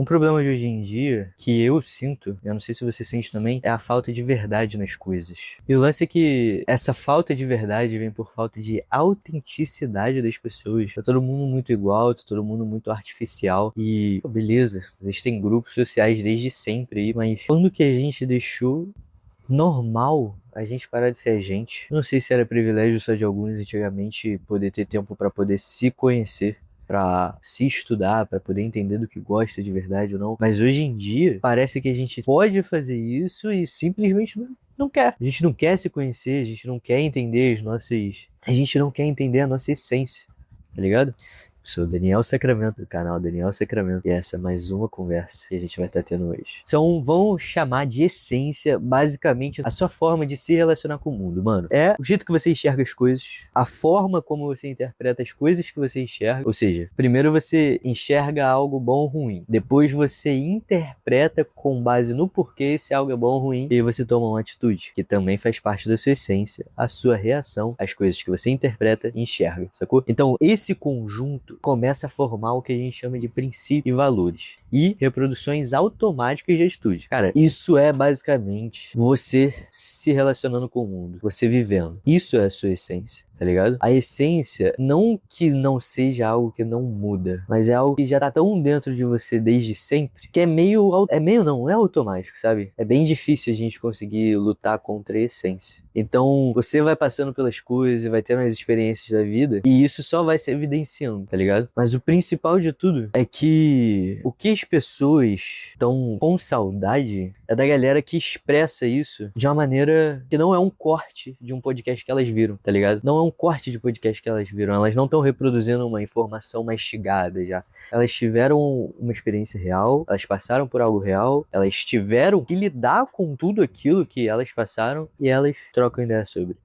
Um problema de hoje em dia, que eu sinto, eu não sei se você sente também, é a falta de verdade nas coisas. E o lance é que essa falta de verdade vem por falta de autenticidade das pessoas. Tá todo mundo muito igual, tá todo mundo muito artificial. E, pô, beleza, existem grupos sociais desde sempre aí, mas quando que a gente deixou normal a gente parar de ser a gente? Não sei se era privilégio só de alguns antigamente poder ter tempo pra poder se conhecer, pra se estudar, pra poder entender do que gosta de verdade ou não. Mas hoje em dia parece que a gente pode fazer isso e simplesmente não quer. A gente não quer se conhecer, a gente não quer entender as nossas, a gente não quer entender a nossa essência, tá ligado? Eu sou o Daniel Sacramento, do canal Daniel Sacramento, e essa é mais uma conversa que a gente vai estar tendo hoje. Então, vamos chamar de essência, basicamente, a sua forma de se relacionar com o mundo, mano. É o jeito que você enxerga as coisas, a forma como você interpreta as coisas que você enxerga. Ou seja, primeiro você enxerga algo bom ou ruim, depois você interpreta com base no porquê se algo é bom ou ruim, e aí você toma uma atitude, que também faz parte da sua essência, a sua reação às coisas que você interpreta e enxerga, sacou? Então, esse conjunto começa a formar o que a gente chama de princípios e valores e reproduções automáticas de atitude. Cara, isso é basicamente você se relacionando com o mundo, você vivendo. Isso é a sua essência. Tá ligado? A essência, não que não seja algo que não muda, mas é algo que já tá tão dentro de você desde sempre, que é automático, sabe? É bem difícil a gente conseguir lutar contra a essência. Então, você vai passando pelas coisas, vai tendo as experiências da vida, e isso só vai se evidenciando, tá ligado? Mas o principal de tudo é que o que as pessoas estão com saudade é da galera que expressa isso de uma maneira que não é um corte de um podcast que elas viram, tá ligado? Não é um corte de podcast que elas viram, elas não estão reproduzindo uma informação mastigada já. Elas tiveram uma experiência real, elas passaram por algo real, elas tiveram que lidar com tudo aquilo que elas passaram e elas trocam ideia sobre.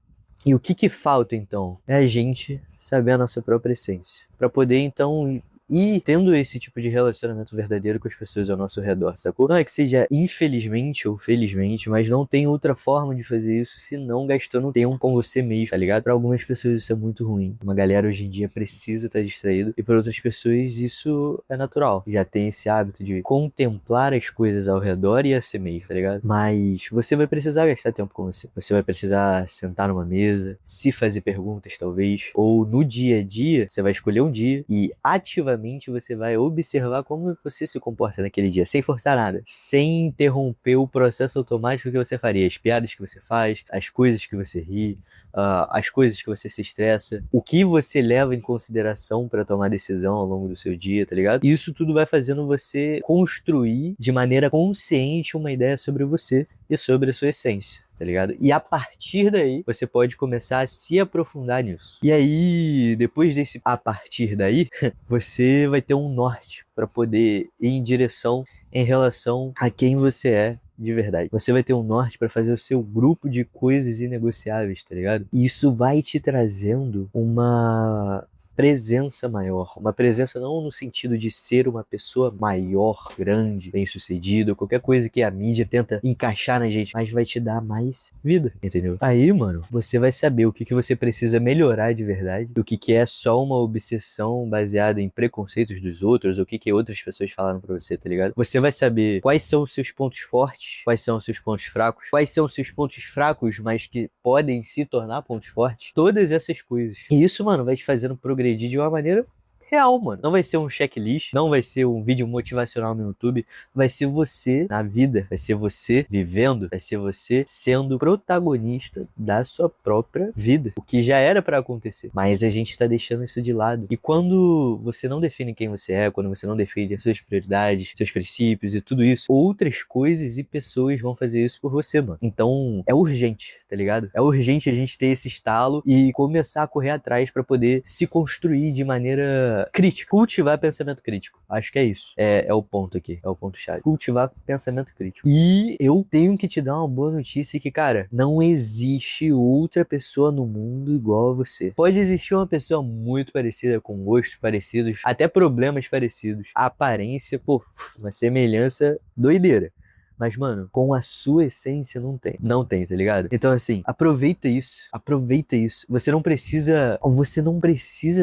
E o que falta então? É a gente saber a nossa própria essência, para poder então ir tendo esse tipo de relacionamento verdadeiro com as pessoas ao nosso redor, sacou? Não é que seja infelizmente ou felizmente, mas não tem outra forma de fazer isso senão gastando tempo com você mesmo, tá ligado? Para algumas pessoas isso é muito ruim. Uma galera hoje em dia precisa estar distraída e para outras pessoas isso é natural. Já tem esse hábito de contemplar as coisas ao redor e a si mesmo, tá ligado? Mas você vai precisar gastar tempo com você. Você vai precisar sentar numa mesa, se fazer perguntas talvez, ou no dia a dia você vai escolher um dia e ativamente você vai observar como você se comporta naquele dia, sem forçar nada, sem interromper o processo automático que você faria, as piadas que você faz, as coisas que você ri, as coisas que você se estressa, o que você leva em consideração para tomar decisão ao longo do seu dia, tá ligado? Isso tudo vai fazendo você construir de maneira consciente uma ideia sobre você e sobre a sua essência, tá ligado? E a partir daí, você pode começar a se aprofundar nisso. E aí, depois desse a partir daí, você vai ter um norte para poder ir em direção em relação a quem você é de verdade. Você vai ter um norte para fazer o seu grupo de coisas inegociáveis, tá ligado? E isso vai te trazendo uma presença maior. Uma presença não no sentido de ser uma pessoa maior, grande, bem-sucedida, qualquer coisa que a mídia tenta encaixar na gente, mas vai te dar mais vida, entendeu? Aí, mano, você vai saber o que você precisa melhorar de verdade, o que é só uma obsessão baseada em preconceitos dos outros, o que outras pessoas falaram pra você, tá ligado? Você vai saber quais são os seus pontos fortes, quais são os seus pontos fracos, quais são os seus pontos fracos, mas que podem se tornar pontos fortes, todas essas coisas. E isso, mano, vai te fazendo progredir de uma maneira real, mano. Não vai ser um checklist, não vai ser um vídeo motivacional no YouTube, vai ser você na vida, vai ser você vivendo, vai ser você sendo protagonista da sua própria vida. O que já era pra acontecer, mas a gente tá deixando isso de lado. E quando você não define quem você é, quando você não define as suas prioridades, seus princípios e tudo isso, outras coisas e pessoas vão fazer isso por você, mano. Então, é urgente, tá ligado? É urgente a gente ter esse estalo e começar a correr atrás pra poder se construir de maneira crítica, cultivar pensamento crítico. Acho que é isso. É o ponto aqui, é o ponto-chave. Cultivar pensamento crítico. E eu tenho que te dar uma boa notícia que, cara, não existe outra pessoa no mundo igual a você. Pode existir uma pessoa muito parecida, com gostos parecidos, até problemas parecidos. A aparência, pô, uma semelhança doideira. Mas, mano, com a sua essência não tem. Não tem, tá ligado? Então, assim, aproveita isso. Aproveita isso. Você não precisa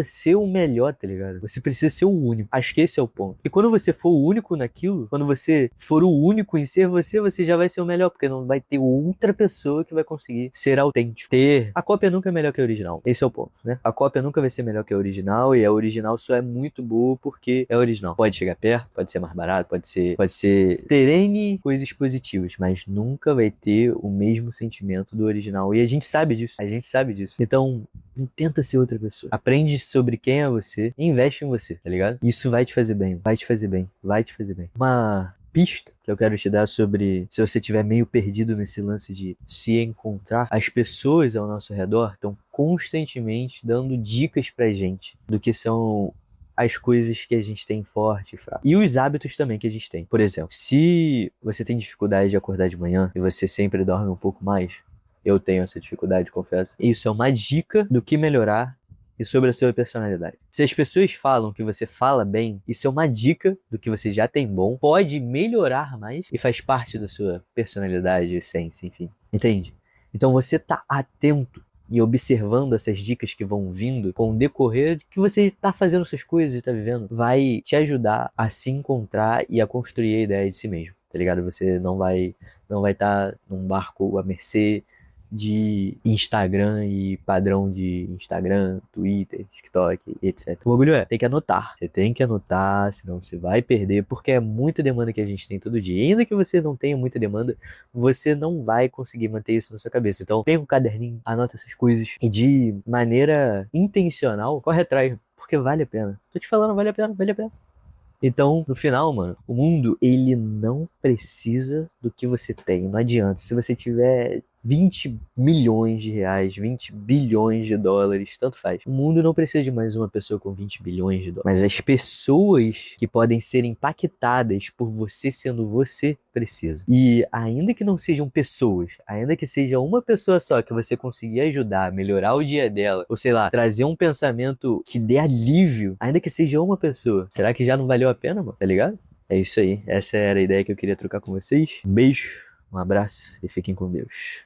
ser o melhor, tá ligado? Você precisa ser o único. Acho que esse é o ponto. E quando você for o único naquilo, quando você for o único em ser você, você já vai ser o melhor, porque não vai ter outra pessoa que vai conseguir ser autêntico. A cópia nunca é melhor que a original. Esse é o ponto, né? A cópia nunca vai ser melhor que a original, e a original só é muito boa porque é original. Pode chegar perto, pode ser mais barato, pode ser ter N coisas positivas, mas nunca vai ter o mesmo sentimento do original. E a gente sabe disso. A gente sabe disso. Então, não tenta ser outra pessoa. Aprende sobre quem é você e investe em você, tá ligado? Isso vai te fazer bem, vai te fazer bem, vai te fazer bem. Uma pista que eu quero te dar sobre se você estiver meio perdido nesse lance de se encontrar, as pessoas ao nosso redor estão constantemente dando dicas pra gente do que são as coisas que a gente tem forte e fraco. E os hábitos também que a gente tem. Por exemplo, se você tem dificuldade de acordar de manhã e você sempre dorme um pouco mais, eu tenho essa dificuldade, confesso. Isso é uma dica do que melhorar e sobre a sua personalidade. Se as pessoas falam que você fala bem, isso é uma dica do que você já tem bom, pode melhorar mais e faz parte da sua personalidade, essência, enfim. Entende? Então você tá atento e observando essas dicas que vão vindo com o decorrer de que você tá fazendo suas coisas e tá vivendo, vai te ajudar a se encontrar e a construir a ideia de si mesmo, tá ligado? Você não vai estar num barco à mercê de Instagram e padrão de Instagram, Twitter, TikTok, etc. O bagulho tem que anotar. Você tem que anotar, senão você vai perder, porque é muita demanda que a gente tem todo dia. E ainda que você não tenha muita demanda, você não vai conseguir manter isso na sua cabeça. Então, tem um caderninho, anota essas coisas e de maneira intencional, corre atrás, porque vale a pena. Tô te falando, vale a pena, vale a pena. Então, no final, mano, o mundo, ele não precisa do que você tem. Não adianta. Se você tiver 20 milhões de reais, 20 bilhões de dólares, tanto faz. O mundo não precisa de mais uma pessoa com 20 bilhões de dólares. Mas as pessoas que podem ser impactadas por você sendo você, precisam. E ainda que não sejam pessoas, ainda que seja uma pessoa só que você conseguir ajudar a melhorar o dia dela, ou sei lá, trazer um pensamento que dê alívio, ainda que seja uma pessoa, será que já não valeu a pena, mano? Tá ligado? É isso aí. Essa era a ideia que eu queria trocar com vocês. Um beijo, um abraço e fiquem com Deus.